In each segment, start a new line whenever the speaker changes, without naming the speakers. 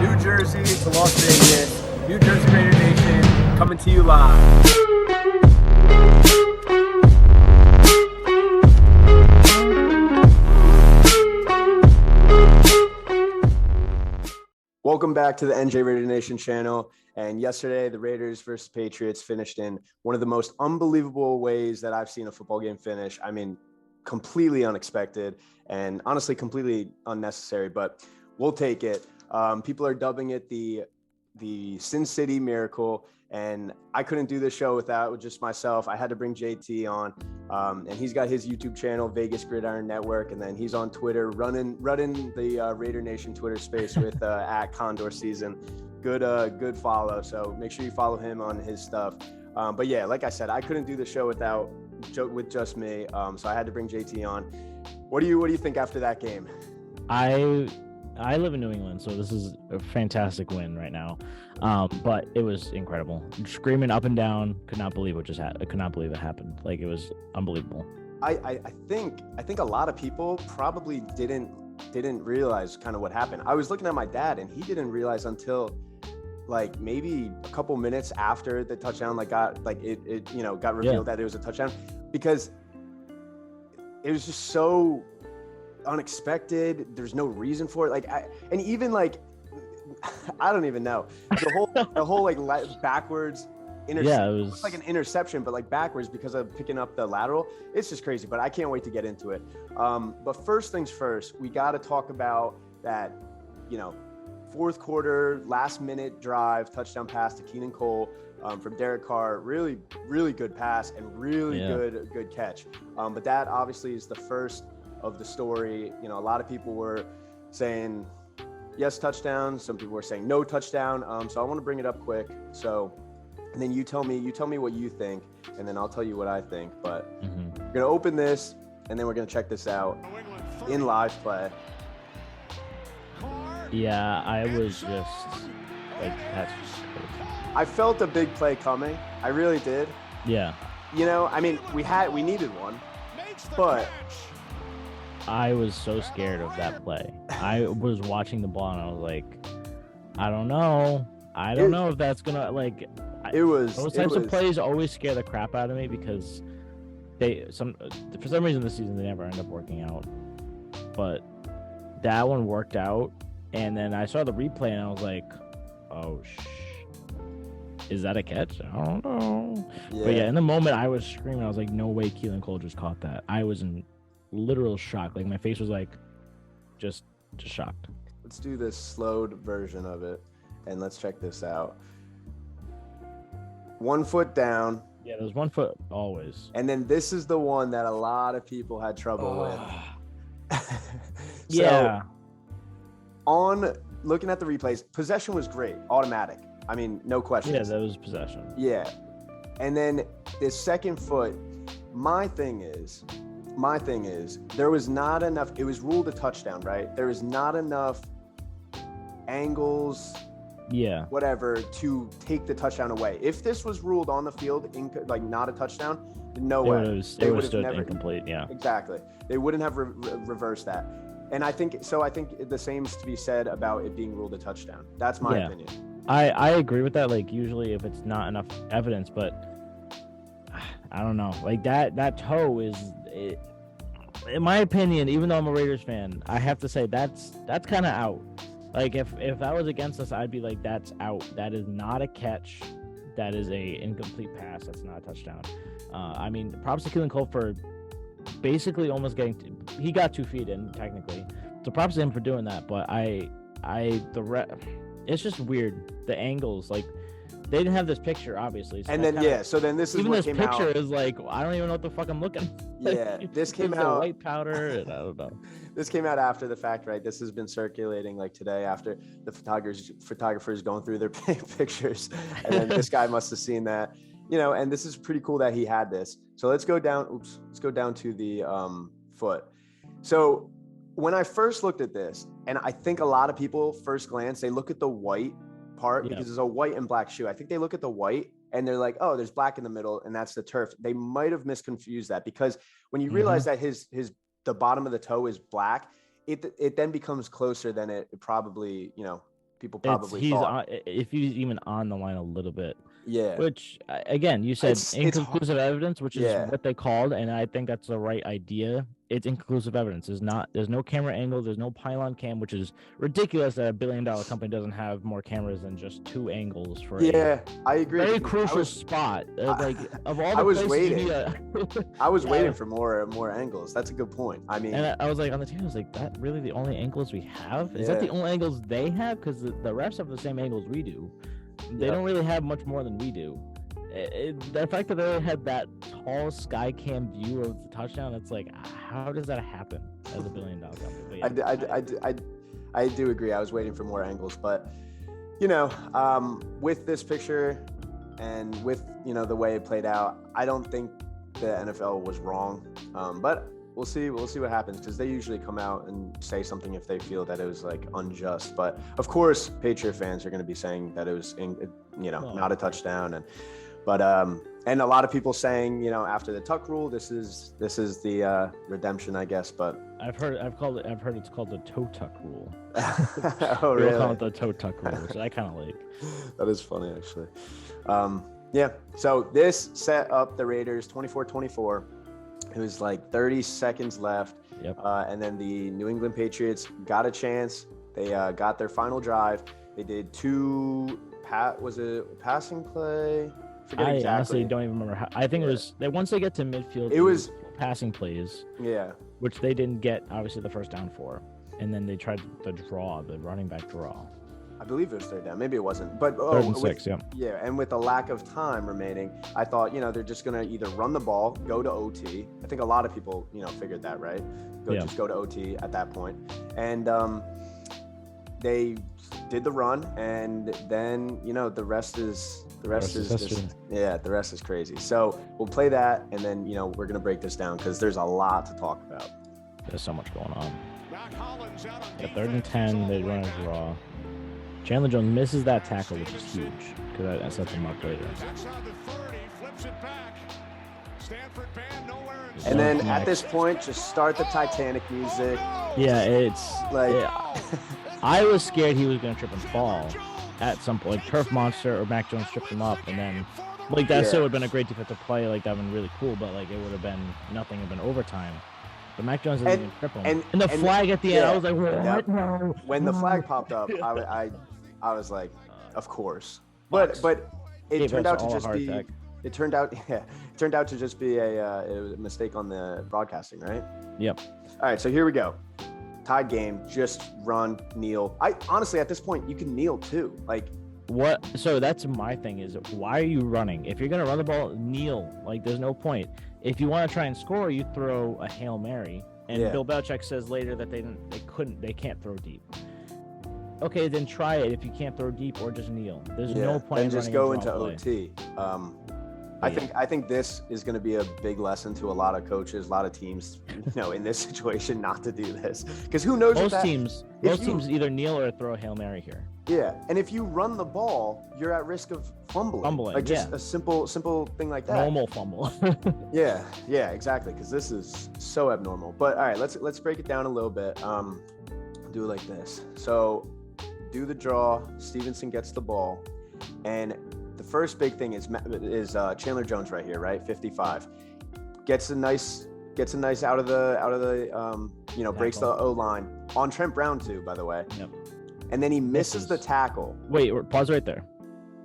New Jersey to Las Vegas, New Jersey Raider Nation, coming to you live. Welcome back to the NJ Raider Nation channel. And yesterday, the Raiders versus Patriots finished in one of the most unbelievable ways that I've seen a football game finish. I mean, completely unexpected and honestly completely unnecessary, but we'll take it. People are dubbing it the Sin City Miracle, and I couldn't do this show without just myself. I had to bring JT on, and he's got his YouTube channel, Vegas Gridiron Network, and then he's on Twitter running the Raider Nation Twitter space with at Condor Season. Good follow. So make sure you follow him on his stuff. But yeah, like I said, I couldn't do the show with just me. So I had to bring JT on. What do you think after that game?
I live in New England, so this is a fantastic win right now. But it was incredible. Screaming up and down, could not believe what just happened. I could not believe it happened. Like, it was unbelievable.
I think a lot of people probably didn't realize kind of what happened. I was looking at my dad, and he didn't realize until like maybe a couple minutes after the touchdown got revealed that it was a touchdown, because it was just so unexpected. There's no reason for it. I don't even know the whole backwards interception.
Yeah, it
was like an interception, but backwards because of picking up the lateral. It's just crazy, but I can't wait to get into it. But first things first, we got to talk about that, fourth quarter, last minute drive, touchdown pass to Keenan Cole from Derek Carr. Really, really good pass and really good catch. But that obviously is the first of the story. A lot of people were saying yes, touchdown. Some people were saying no touchdown. So I want to bring it up quick. So, and then you tell me what you think, and then I'll tell you what I think. But we're gonna open this, and then we're gonna check this out in live play.
Yeah, I was just that's crazy.
I felt a big play coming. I really did.
Yeah.
We needed one, but
I was so scared of that play. I was watching the ball, and I was like, I don't know if that's gonna those types of plays always scare the crap out of me, because for some reason this season they never end up working out. But that one worked out, and then I saw the replay and I was like, oh is that a catch? I don't know. Yeah. But yeah, in the moment I was screaming. I was like, no way Keelan Cole just caught that. I was in literal shock. My face was just shocked.
Let's do this slowed version of it, and let's check this out. 1 foot down.
Yeah, there's 1 foot always.
And then this is the one that a lot of people had trouble with.
Yeah.
On looking at the replays, possession was great, automatic. I mean, no questions.
Yeah, that was possession.
Yeah. And then this second foot, my thing is there was not enough. It was ruled a touchdown, right? There was not enough angles, whatever, to take the touchdown away. If this was ruled on the field not a touchdown, no way.
It would have stood incomplete. Yeah,
exactly. They wouldn't have reversed that. And I think the same is to be said about it being ruled a touchdown. That's my opinion.
I agree with that. Usually if it's not enough evidence, but I don't know. That toe is, in my opinion, even though I'm a Raiders fan, I have to say that's kind of out. If that was against us, I'd be like, that's out. That is not a catch. That is a incomplete pass. That's not a touchdown. Props to Keelan Cole for basically almost he got 2 feet in technically. So props to him for doing that. But it's just weird. The angles, they didn't have this picture, obviously. So
then this is
even
what
this picture is I don't even know what the fuck I'm looking.
Yeah, this came out
white powder, and I don't know.
This came out after the fact, right? This has been circulating today after the photographers going through their pictures, and then this guy must have seen that, and this is pretty cool that he had this. So let's go down to the foot. So when I first looked at this, and I think a lot of people first glance, they look at the white part because there's a white and black shoe. I think they look at the white and they're like, oh, there's black in the middle and that's the turf. They might have misconfused that, because when you realize that the bottom of the toe is black, it then becomes closer than it probably, people probably thought.
If he's even on the line a little bit.
Yeah.
Which, again, you said inconclusive evidence, which is what they called, and I think that's the right idea. It's inconclusive evidence. There's no camera angle. There's no pylon cam, which is ridiculous that $1 billion company doesn't have more cameras than just 2 angles for
I agree.
Very crucial spot. Like, of all the
I was
places
waiting. I was waiting for more angles. That's a good point. I mean,
and I was like on the team. I was like, that really the only angles we have? Is that the only angles they have? Because the refs have the same angles we do. They don't really have much more than we do. The fact that they had that tall sky cam view of the touchdown, it's like, how does that happen as $1 billion company?
Yeah. I do agree. I was waiting for more angles, but with this picture and with the way it played out, I don't think the NFL was wrong. But we'll see what happens, because they usually come out and say something if they feel that it was like unjust. But of course, Patriot fans are going to be saying that it was not a touchdown, and a lot of people saying after the tuck rule, this is the redemption, I guess. But I've heard
it's called the toe tuck rule.
Oh, really?
People call it the toe tuck rule, which I kind of like.
That is funny, actually. So this set up the Raiders 24-24. It was like 30 seconds left.
Yep.
And then the New England Patriots got a chance. They got their final drive. They did 2 was it passing play?
I honestly don't even remember how. I think it was once they get to midfield.
It was
passing plays.
Yeah.
Which they didn't get obviously the first down for, and then they tried the running back draw.
I believe it was 3rd down. Maybe it wasn't. But
3rd and 6,
yeah. And with the lack of time remaining, I thought they're just gonna either run the ball, go to OT. I think a lot of people figured that, right? Just go to OT at that point. And they did the run, and then the rest is crazy. So we'll play that, and then we're gonna break this down because there's a lot to talk about.
There's so much going on. 3rd and 10, they run a draw. Chandler Jones misses that tackle, which is huge, because I set them up later.
And then at this point, just start the Titanic music.
Yeah, it's like I was scared he was going to trip and fall at some point. Like Turf Monster or Mac Jones tripped him up, and then that still would have been a great defensive play. Like that would have been really cool, but it would have been nothing. It would have been overtime. But Mac Jones didn't even trip him. And the flag at the end, I was like, what? No.
When the flag popped up, I was like, of course. But it turned out to just be. It turned out to just be a mistake on the broadcasting, right?
Yep.
All right, so here we go. Tied game. Just run, kneel. I honestly, at this point, you can kneel too.
What? So that's my thing is, why are you running? If you're gonna run the ball, kneel. There's no point. If you want to try and score, you throw a Hail Mary. And Bill Belichick says later that they can't throw deep. Okay, then try it if you can't throw deep, or just kneel. There's no point.
And just go into OT. I think this is going to be a big lesson to a lot of coaches, a lot of teams, in this situation, not to do this, because who knows?
Most teams either kneel or throw a Hail Mary here.
Yeah, and if you run the ball, you're at risk of fumbling. Just a simple thing like that.
Normal fumble.
yeah, exactly. Because this is so abnormal. But all right, let's break it down a little bit. Do it like this. So, do the draw. Stevenson gets the ball, and the first big thing is Chandler Jones right here, right? 55 gets a nice out of the breaks the O line on Trent Brown too, by the way.
Yep.
And then he misses the tackle.
Wait, pause right there.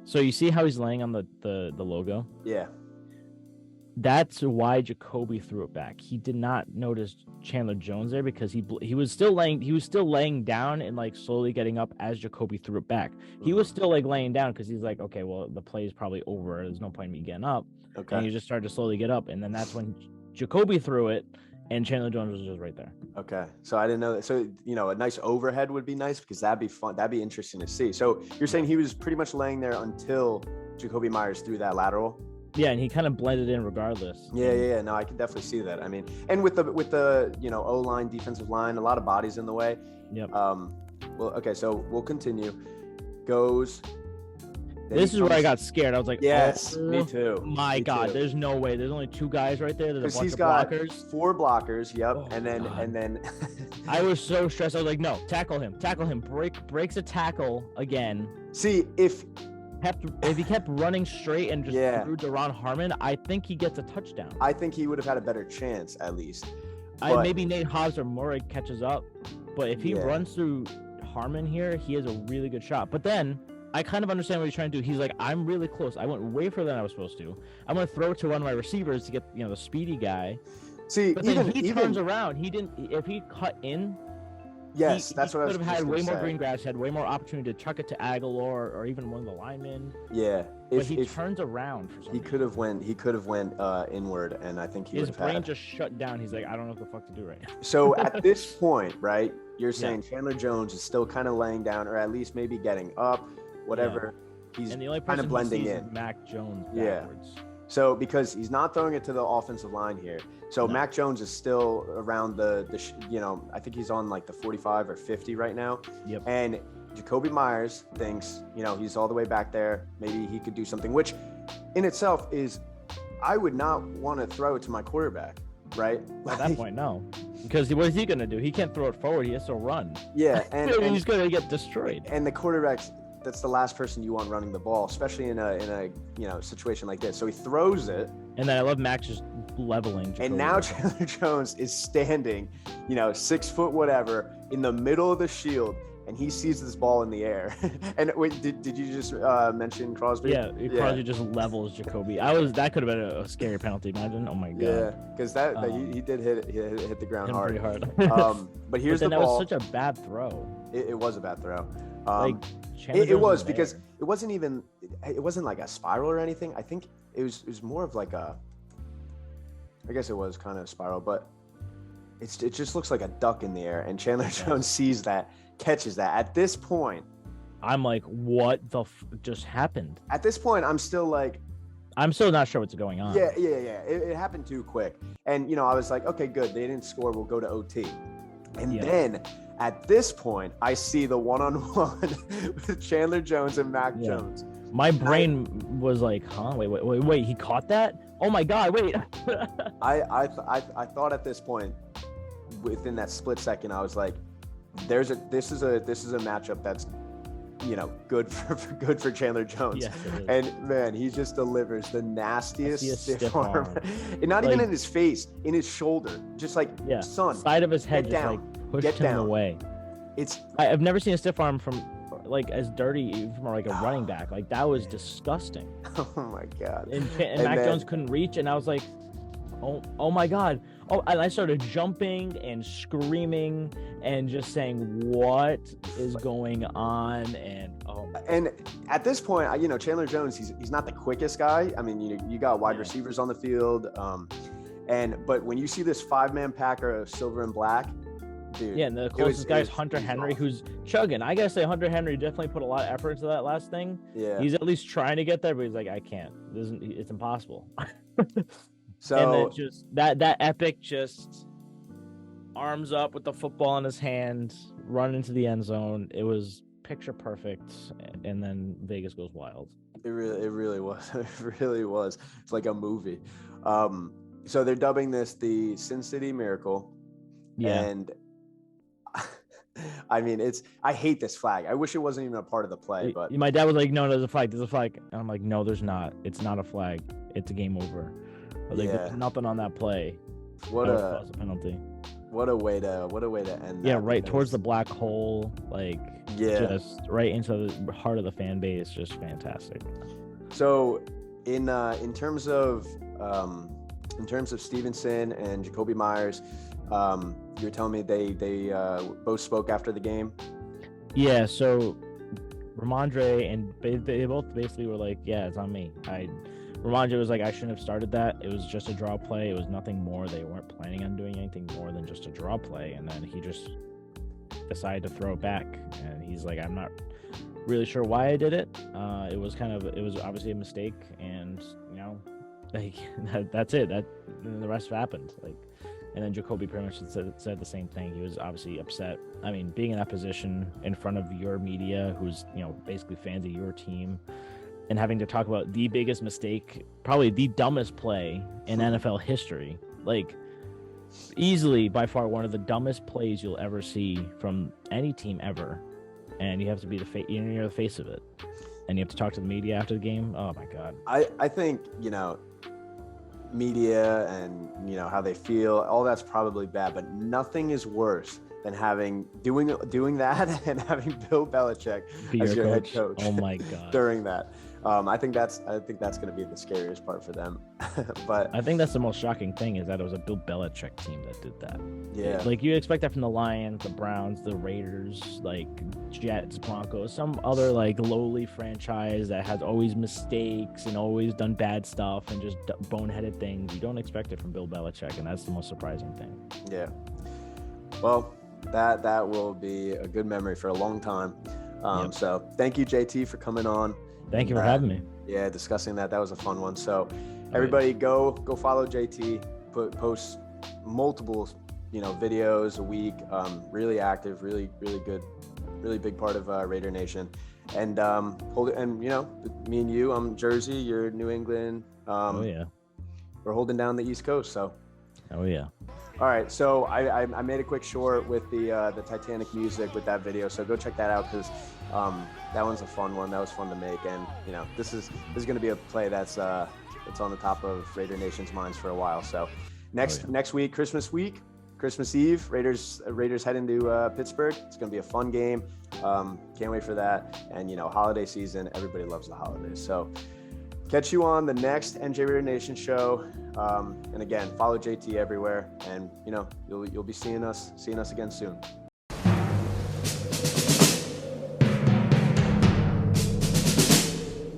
So you see how he's laying on the logo?
Yeah.
That's why Jacoby threw it back. He did not notice Chandler Jones there because he was still laying down and slowly getting up as Jacoby threw it back. He was still laying down because he's like, okay, well the play is probably over. There's no point in me getting up. Okay. And he just started to slowly get up, and then that's when Jacoby threw it, and Chandler Jones was just right there.
Okay, so I didn't know that. So a nice overhead would be nice because that'd be fun. That'd be interesting to see. So you're saying he was pretty much laying there until Jacoby Myers threw that lateral?
Yeah, and he kind of blended in regardless.
Yeah. No, I can definitely see that. I mean, and with the O-line, defensive line, a lot of bodies in the way.
Yep.
Well, okay, so we'll continue. Goes,
This is where I got scared. I was like,
yes,
oh,
me too.
My
me
God,
too.
There's no way. There's only 2 guys right there. There's a bunch
He's
of
got
blockers.
4 blockers. Yep.
Oh,
and then
I was so stressed. I was like, no, tackle him. Breaks a tackle again.
See, if
he kept running straight and just threw Deron Harmon, I think he gets a touchdown.
I think he would have had a better chance at least.
Maybe Nate Hobbs or Murray catches up, but if he runs through Harmon here, he has a really good shot. But then I kind of understand what he's trying to do. He's like, I'm really close. I went way further than I was supposed to. I'm going to throw it to one of my receivers to get, the speedy guy.
See,
but then he turns around. He didn't. If he cut in,
yes, that's what I was.
Could have had way more green grass. Had way more opportunity to chuck it to Aguilar or even one of the linemen.
Yeah,
but he turns around for some reason.
He could have went inward, and I think
his brain just shut down. He's like, I don't know what the fuck to do right now.
So at this point, right, you're saying Chandler Jones is still kind of laying down, or at least maybe getting up, whatever. He's
and the only
kind of blending in.
Mac Jones backwards.
So because he's not throwing it to the offensive line here, so Mac Jones is still around I think he's on like the 45 or 50 right now.
Yep.
And Jacoby Myers thinks, he's all the way back there. Maybe he could do something, which in itself is, I would not want to throw it to my quarterback, right?
At that point, no. Because what is he going to do? He can't throw it forward. He has to run.
Yeah. And
he's going to get destroyed.
And the quarterback's, that's the last person you want running the ball, especially in a situation like this. So he throws it.
And then I love Max just leveling. Jacoby.
And now Chandler Jones is standing, 6 foot whatever, in the middle of the shield, and he sees this ball in the air. And wait, did you just mention Crosby?
Yeah, Crosby just levels Jacoby. That could have been a scary penalty. Imagine. Oh my God.
Yeah, because he did hit the ground hard.
Pretty hard.
But here's the ball.
That was such a bad throw.
It was a bad throw.
It
was because it wasn't like a spiral or anything. I think it was more of like I guess it was kind of a spiral, but it just looks like a duck in the air, and Chandler Jones sees that, catches that. At this point,
I'm like, what the just happened?
At this point, I'm still
not sure what's going on.
Yeah. It happened too quick, and I was like, okay, good. They didn't score. We'll go to OT, and then. At this point, I see the one-on-one with Chandler Jones and Mac Jones.
My brain was like, huh? Wait, he caught that? Oh my God, wait.
I thought at this point, within that split second, I was like, this is a matchup that's good for Chandler Jones.
Yes,
and man, he just delivers the nastiest stiff arm. And not even in his face, in his shoulder. Just like
side of his head, just
down.
Pushed him away. I've never seen a stiff arm from as dirty from a running back. That was disgusting.
Oh my God.
And Mac Jones couldn't reach, and I was like, oh my God. Oh, and I started jumping and screaming and just saying, what is going on?
And at this point, Chandler Jones, he's not the quickest guy. I mean, you got wide receivers on the field. But when you see this 5-man packer of silver and black, dude.
Yeah, and the closest guy is Hunter Henry, who's chugging. I gotta say, Hunter Henry definitely put a lot of effort into that last thing.
Yeah,
he's at least trying to get there, but he's like, I can't. It's impossible.
So
and then just that epic just arms up with the football in his hand, run into the end zone. It was picture perfect, and then Vegas goes wild.
It really was. It really was. It's like a movie. So they're dubbing this the Sin City Miracle.
Yeah.
And I mean, I hate this flag. I wish it wasn't even a part of the play, but
my dad was like, no, there's a flag. And I'm like, no, there's not. It's not a flag. It's a game over. I was like, there's nothing on that play.
What a
penalty.
What a way to end that.
Yeah, right towards the black hole, just right into the heart of the fan base, just fantastic.
So in terms of Stevenson and Jacoby Myers, you were telling me they both spoke after the game.
Yeah, so Ramondre and they both basically were like, yeah, it's on me. Ramondre was like, I shouldn't have started that. It was just a draw play. It was nothing more. They weren't planning on doing anything more than just a draw play. And then he just decided to throw it back. And he's like, I'm not really sure why I did it. It was obviously a mistake. And, that's it. The rest happened. And then Jacoby pretty much said the same thing. He was obviously upset. I mean, being in that position in front of your media, who's, basically fans of your team, and having to talk about the biggest mistake, probably the dumbest play in NFL history. Like, easily, by far, one of the dumbest plays you'll ever see from any team ever. And you have to be you're the face of it. And you have to talk to the media after the game. Oh, my God.
I think, media and, how they feel, all that's probably bad. But nothing is worse than doing that and having Bill Belichick as your head coach.
Oh my God!
During that, I think that's going to be the scariest part for them. But
I think that's the most shocking thing is that it was a Bill Belichick team that did that.
Yeah,
like you expect that from the Lions, the Browns, the Raiders, like Jets, Broncos, some other like lowly franchise that has always mistakes and always done bad stuff and just boneheaded things. You don't expect it from Bill Belichick, and that's the most surprising thing.
Yeah. Well, that will be a good memory for a long time. Yep. So thank you, JT, for coming on.
Thank you for having me.
Yeah, discussing that was a fun one. So everybody go follow JT, post multiple videos a week, really active, really good, really big part of Raider Nation. And me and you, I'm Jersey, you're New England. We're holding down the East Coast, so all right, so I made a quick short with the Titanic music with that video, so go check that out because that one's a fun one. That was fun to make, and this is going to be a play that's on the top of Raider Nation's minds for a while. So next week, Christmas Eve, Raiders head into Pittsburgh. It's going to be a fun game. Can't wait for that. And holiday season, everybody loves the holidays. So catch you on the next NJ Raider Nation show. And again, follow JT everywhere, and you'll be seeing us again soon.